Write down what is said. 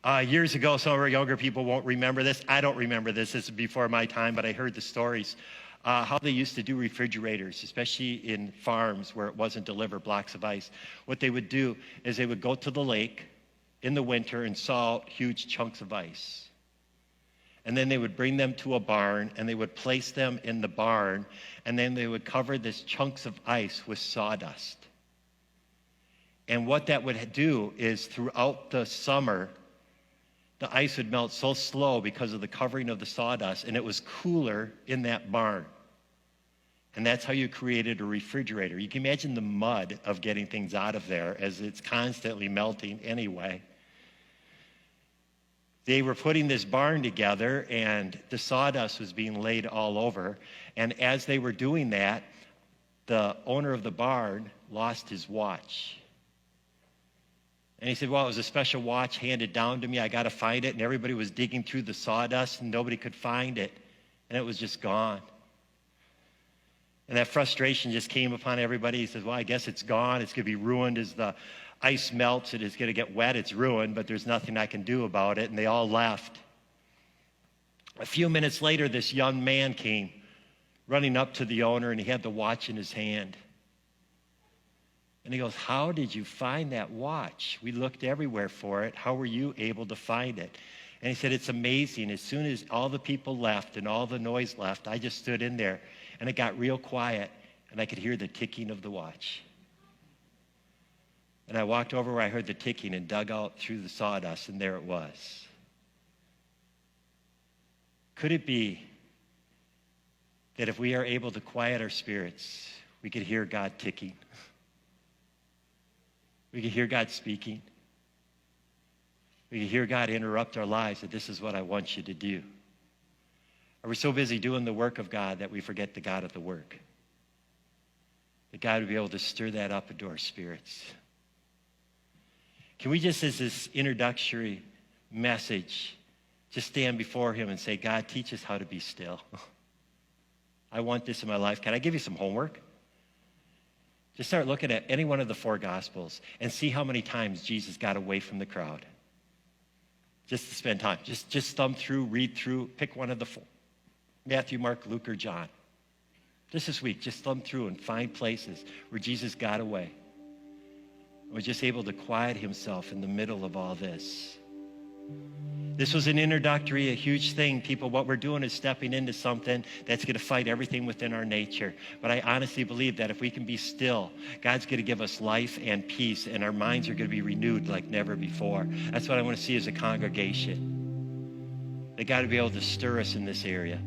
Years ago, some of our younger people won't remember this. I don't remember this. This is before my time, but I heard the stories. How they used to do refrigerators, especially in farms where it wasn't delivered blocks of ice. What they would do is they would go to the lake in the winter and saw out huge chunks of ice. And then they would bring them to a barn, and they would place them in the barn, and then they would cover these chunks of ice with sawdust. And what that would do is throughout the summer, the ice would melt so slow because of the covering of the sawdust, and it was cooler in that barn. And that's how you created a refrigerator. You can imagine the mud of getting things out of there as it's constantly melting anyway. They were putting this barn together, and the sawdust was being laid all over. And as they were doing that, the owner of the barn lost his watch. And he said, well, it was a special watch handed down to me. I got to find it. And everybody was digging through the sawdust, and nobody could find it. And it was just gone. And that frustration just came upon everybody. He says, well, I guess it's gone. It's going to be ruined as the ice melts. It is going to get wet. It's ruined, but there's nothing I can do about it. And they all left. A few minutes later, this young man came running up to the owner, and he had the watch in his hand. And he goes, how did you find that watch? We looked everywhere for it. How were you able to find it? And he said, it's amazing. As soon as all the people left and all the noise left, I just stood in there, and it got real quiet, and I could hear the ticking of the watch. And I walked over where I heard the ticking and dug out through the sawdust, and there it was. Could it be that if we are able to quiet our spirits, we could hear God ticking? We could hear God speaking. We could hear God interrupt our lives that this is what I want you to do. Are we so busy doing the work of God that we forget the God of the work? That God would be able to stir that up into our spirits. Can we just, as this introductory message, just stand before him and say, God, teach us how to be still. I want this in my life. Can I give you some homework? Just start looking at any one of the four Gospels and see how many times Jesus got away from the crowd. Just to spend time. Just thumb through, read through, pick one of the four. Matthew, Mark, Luke, or John. Just this week, just thumb through and find places where Jesus got away. Was just able to quiet himself in the middle of all this. This was an introductory, a huge thing. People, what we're doing is stepping into something that's going to fight everything within our nature. But I honestly believe that if we can be still, God's going to give us life and peace, and our minds are going to be renewed like never before. That's what I want to see as a congregation. That God will be able to stir us in this area.